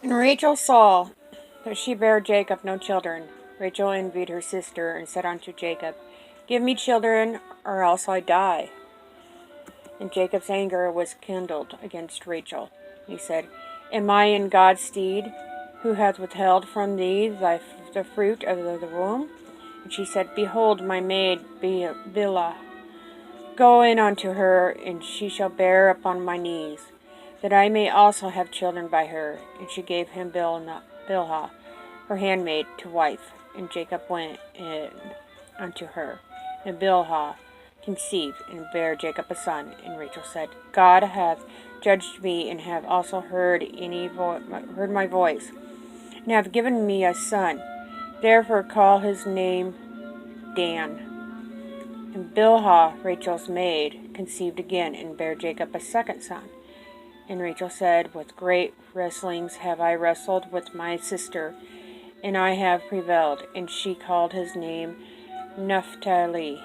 And Rachel saw that she bare Jacob no children. Rachel envied her sister, and said unto Jacob, Give me children, or else I die. And Jacob's anger was kindled against Rachel. He said, Am I in God's stead, who hath withheld from thee the fruit of the womb? And she said, Behold, my maid Bilhah. Go in unto her, and she shall bear upon my knees, that I may also have children by her. And she gave him Bilhah, her handmaid, to wife. And Jacob went in unto her. And Bilhah conceived, and bare Jacob a son. And Rachel said, God hath judged me, and have also heard my voice, and have given me a son. Therefore call his name Dan. And Bilhah, Rachel's maid, conceived again, and bare Jacob a second son. And Rachel said, With great wrestlings have I wrestled with my sister, and I have prevailed. And she called his name Naphtali.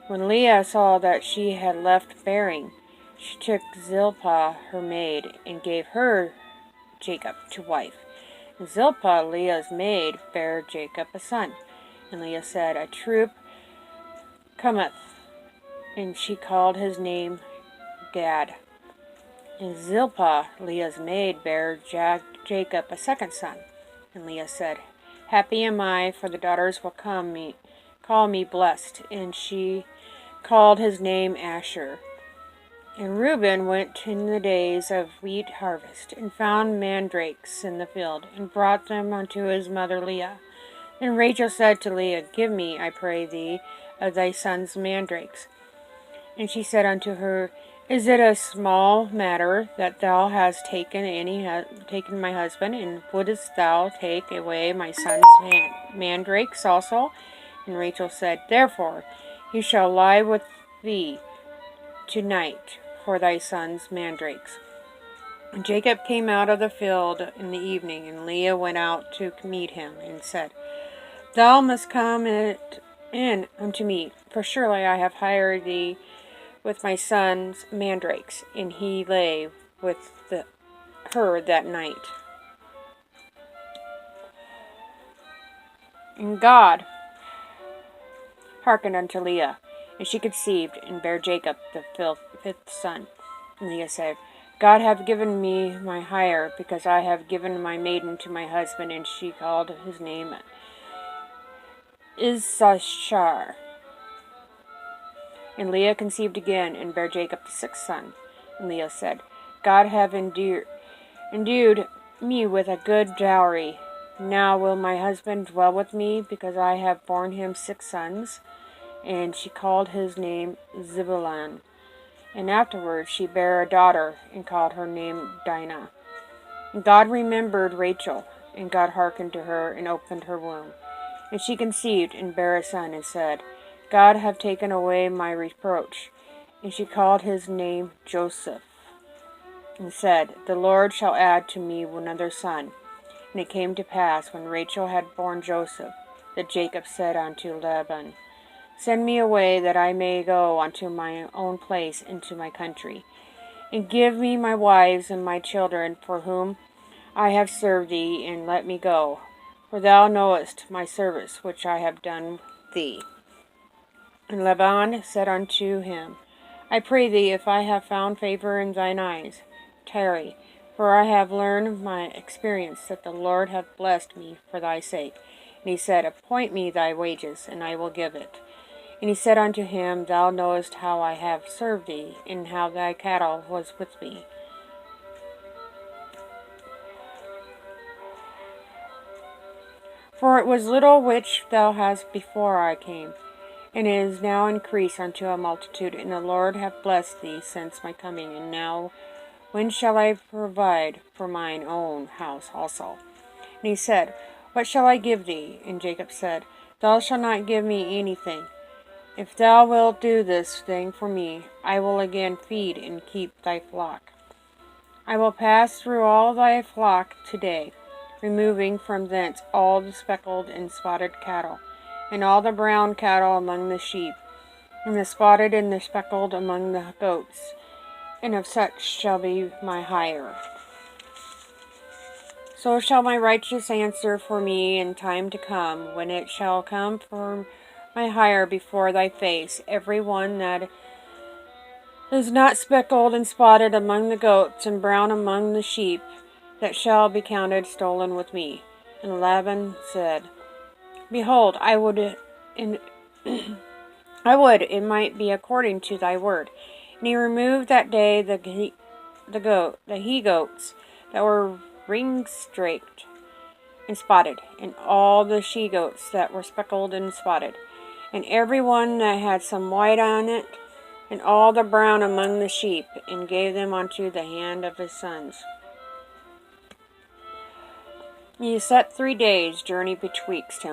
When Leah saw that she had left bearing, she took Zilpah her maid, and gave her Jacob to wife. And Zilpah, Leah's maid, bare Jacob a son. And Leah said, A troop cometh. And she called his name Gad. And Zilpah, Leah's maid, bare Jacob a second son. And Leah said, Happy am I, for the daughters will call me blessed. And she called his name Asher. And Reuben went in the days of wheat harvest, and found mandrakes in the field, and brought them unto his mother Leah. And Rachel said to Leah, Give me, I pray thee, of thy son's mandrakes. And she said unto her, Is it a small matter that thou hast taken my husband, and wouldest thou take away my son's mandrakes also? And Rachel said, Therefore he shall lie with thee tonight for thy son's mandrakes. And Jacob came out of the field in the evening, and Leah went out to meet him, and said, Thou must come in unto me, for surely I have hired thee with my son's mandrakes. And he lay with her that night. And God hearkened unto Leah, and she conceived, and bare Jacob the fifth son. And Leah said, God hath given me my hire, because I have given my maiden to my husband. And she called his name Issachar. And Leah conceived again, and bare Jacob the sixth son. And Leah said, God hath endued me with a good dowry. Now will my husband dwell with me, because I have borne him 6 sons? And she called his name Zebulun. And afterward she bare a daughter, and called her name Dinah. And God remembered Rachel, and God hearkened to her, and opened her womb. And she conceived, and bare a son, and said, God hath taken away my reproach. And she called his name Joseph, and said, The Lord shall add to me another son. And it came to pass, when Rachel had borne Joseph, that Jacob said unto Laban, Send me away, that I may go unto my own place into my country, and give me my wives and my children, for whom I have served thee, and let me go. For thou knowest my service which I have done thee. And Laban said unto him, I pray thee, if I have found favor in thine eyes, tarry, for I have learned my experience that the Lord hath blessed me for thy sake. And he said, Appoint me thy wages, and I will give it. And he said unto him, Thou knowest how I have served thee, and how thy cattle was with me. For it was little which thou hast before I came, and it is now increased unto a multitude, and the Lord hath blessed thee since my coming. And now when shall I provide for mine own house also? And he said, What shall I give thee? And Jacob said, Thou shalt not give me anything. If thou wilt do this thing for me, I will again feed and keep thy flock. I will pass through all thy flock today, removing from thence all the speckled and spotted cattle, and all the brown cattle among the sheep, and the spotted and the speckled among the goats, and of such shall be my hire. So shall my righteous answer for me in time to come, when it shall come for my hire before thy face, every one that is not speckled and spotted among the goats, and brown among the sheep, that shall be counted stolen with me. And Laban said, Behold, I would it might be according to thy word. And he removed that day the he goats that were ring-straked and spotted, and all the she goats that were speckled and spotted, and every one that had some white on it, and all the brown among the sheep, and gave them unto the hand of his sons. He set 3 days' journey betwixt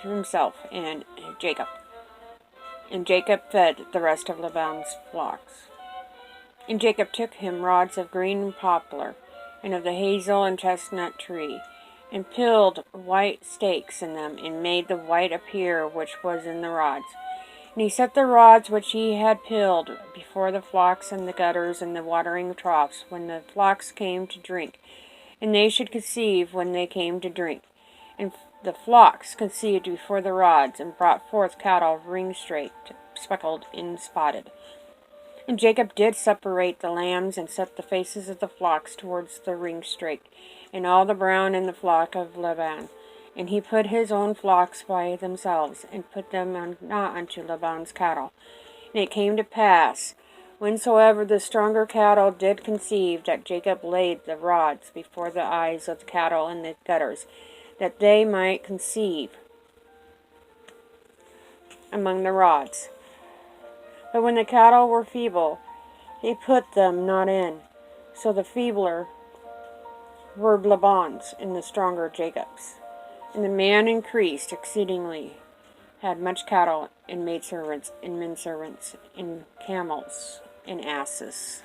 himself and Jacob. And Jacob fed the rest of Laban's flocks. And Jacob took him rods of green poplar, and of the hazel and chestnut tree, and pilled white stakes in them, and made the white appear which was in the rods. And he set the rods which he had pilled before the flocks and the gutters and the watering troughs, when the flocks came to drink, and they should conceive when they came to drink. And the flocks conceived before the rods, and brought forth cattle ring-straked, speckled, and spotted. And Jacob did separate the lambs, and set the faces of the flocks towards the ring-straked, and all the brown in the flock of Laban. And he put his own flocks by themselves, and put them not unto Laban's cattle. And it came to pass, whensoever the stronger cattle did conceive, that Jacob laid the rods before the eyes of the cattle in the gutters, that they might conceive among the rods. But when the cattle were feeble, he put them not in. So the feebler were Laban's, and the stronger Jacob's. And the man increased exceedingly, had much cattle, and maidservants, and menservants, and camels, and asses.